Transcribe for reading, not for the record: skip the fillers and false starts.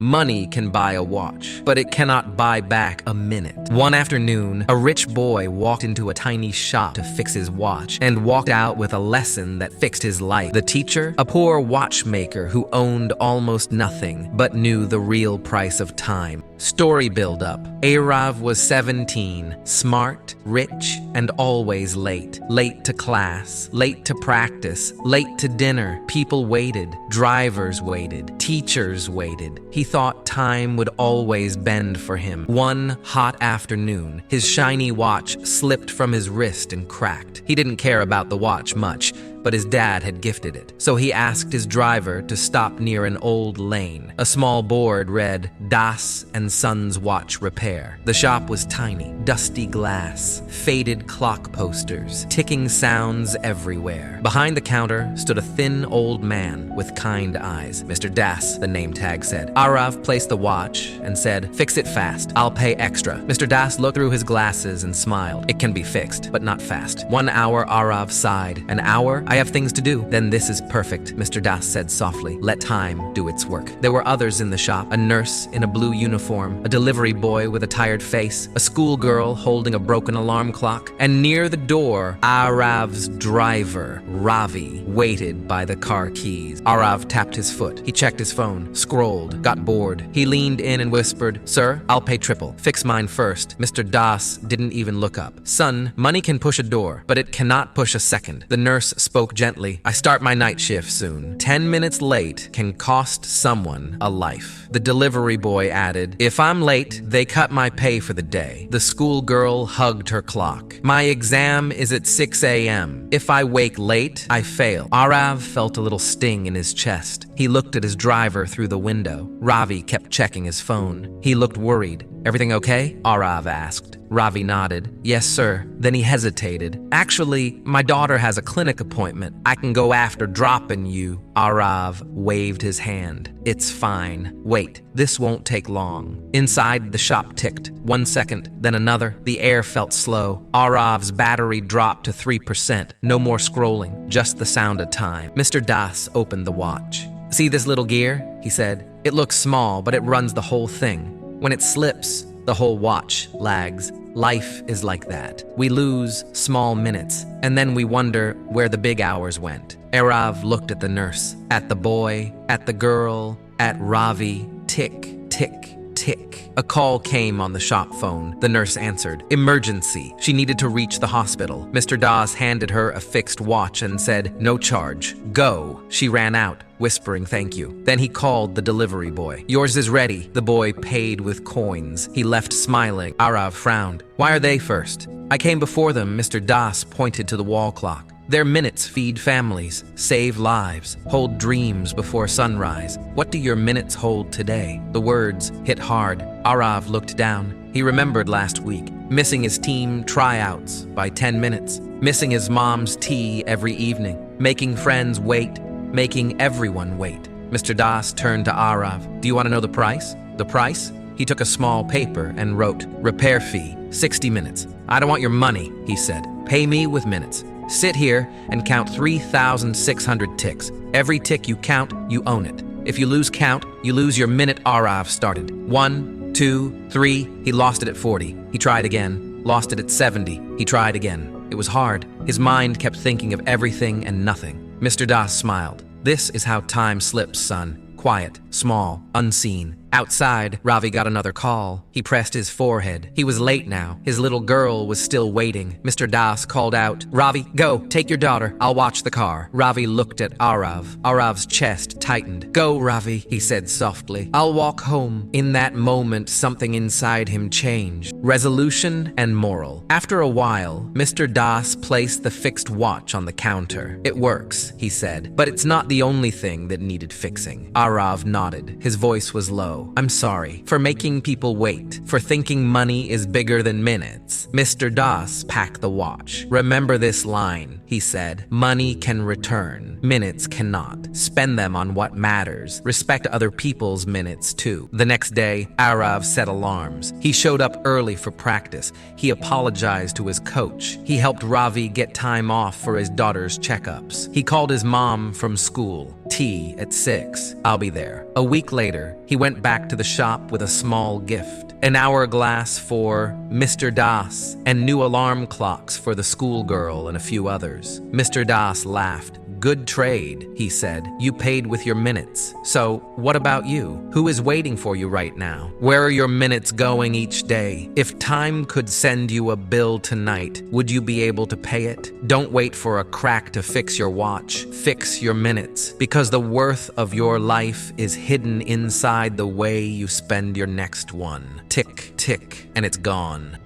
Money can buy a watch, but it cannot buy back a minute. One afternoon, a rich boy walked into a tiny shop to fix his watch and walked out with a lesson that fixed his life. The teacher, a poor watchmaker who owned almost nothing but knew the real price of time. Story build-up. Aarav was 17, smart, rich, and always late. Late to class, late to practice, late to dinner. People waited, drivers waited, teachers waited. He thought time would always bend for him. One hot afternoon, his shiny watch slipped from his wrist and cracked. He didn't care about the watch much, but his dad had gifted it. So he asked his driver to stop near an old lane. A small board read, Das and Sons Watch Repair. The shop was tiny, dusty glass, faded clock posters, ticking sounds everywhere. Behind the counter stood a thin old man with kind eyes. Mr. Das, the name tag said. Aarav placed the watch and said, "Fix it fast. I'll pay extra." Mr. Das looked through his glasses and smiled. "It can be fixed, but not fast." 1 hour, Aarav sighed. "An hour? I have things to do." "Then this is perfect," Mr. Das said softly. "Let time do its work." There were others in the shop, a nurse in a blue uniform, a delivery boy with a tired face, a schoolgirl holding a broken alarm clock, and near the door, Aarav's driver, Ravi, waited by the car keys. Aarav tapped his foot. He checked his phone, scrolled, got bored. He leaned in and whispered, "Sir, I'll pay triple. Fix mine first." Mr. Das didn't even look up. "Son, money can push a door, but it cannot push a second." The nurse spoke gently. "I start my night shift soon. 10 minutes late can cost someone a life." The delivery boy added, "If I'm late, they cut my pay for the day." The schoolgirl hugged her clock. "My exam is at 6 a.m. If I wake late, I fail." Aarav felt a little sting in his chest. He looked at his driver through the window. Ravi kept checking his phone. He looked worried. "Everything okay?" Aarav asked. Ravi nodded. "Yes, sir." Then he hesitated. "Actually, my daughter has a clinic appointment. I can go after dropping you." Aarav waved his hand. "It's fine. Wait, this won't take long." Inside, the shop ticked. 1 second, then another. The air felt slow. Aarav's battery dropped to 3%. No more scrolling, just the sound of time. Mr. Das opened the watch. "See this little gear?" he said. "It looks small, but it runs the whole thing. When it slips, the whole watch lags. Life is like that. We lose small minutes, and then we wonder where the big hours went." Aarav looked at the nurse, at the boy, at the girl, at Ravi. Tick, tick, tick. A call came on the shop phone. The nurse answered. Emergency. She needed to reach the hospital. Mr. Das handed her a fixed watch and said, "No charge. Go." She ran out, whispering thank you. Then he called the delivery boy. "Yours is ready." The boy paid with coins. He left smiling. Aarav frowned. "Why are they first?" "I came before them," Mr. Das pointed to the wall clock. "Their minutes feed families, save lives, hold dreams before sunrise. What do your minutes hold today?" The words hit hard. Aarav looked down. He remembered last week, missing his team tryouts by 10 minutes, missing his mom's tea every evening, making friends wait, making everyone wait. Mr. Das turned to Aarav. "Do you want to know the price?" "The price?" He took a small paper and wrote, "Repair fee, 60 minutes. "I don't want your money," he said. "Pay me with minutes. Sit here and count 3,600 ticks. Every tick you count, you own it. If you lose count, you lose your minute." Aarav started. 1, 2, 3. He lost it at 40. He tried again. Lost it at 70. He tried again. It was hard. His mind kept thinking of everything and nothing. Mr. Das smiled. "This is how time slips, son. Quiet, small, unseen." Outside, Ravi got another call. He pressed his forehead. He was late now. His little girl was still waiting. Mr. Das called out, "Ravi, go, take your daughter. I'll watch the car." Ravi looked at Aarav. Aarav's chest tightened. "Go, Ravi," he said softly. "I'll walk home." In that moment, something inside him changed. Resolution and moral. After a while, Mr. Das placed the fixed watch on the counter. "It works," he said, "but it's not the only thing that needed fixing." Aarav nodded. His voice was low. "I'm sorry for making people wait, for thinking money is bigger than minutes." Mr. Das packed the watch. "Remember this line," he said. Money can return. Minutes cannot. Spend them on what matters. Respect other people's minutes, too. The next day, Aarav set alarms. He showed up early for practice. He apologized to his coach. He helped Ravi get time off for his daughter's checkups. He called his mom from school. Tea at 6. I'll be there. A week later, he went back to the shop with a small gift. An hourglass for Mr. Das and new alarm clocks for the schoolgirl and a few others. Mr. Das laughed. Good trade, he said. You paid with your minutes. So, what about you? Who is waiting for you right now? Where are your minutes going each day? If time could send you a bill tonight, would you be able to pay it? Don't wait for a crack to fix your watch. Fix your minutes, because the worth of your life is hidden inside the way you spend your next one. Tick, tick, and it's gone.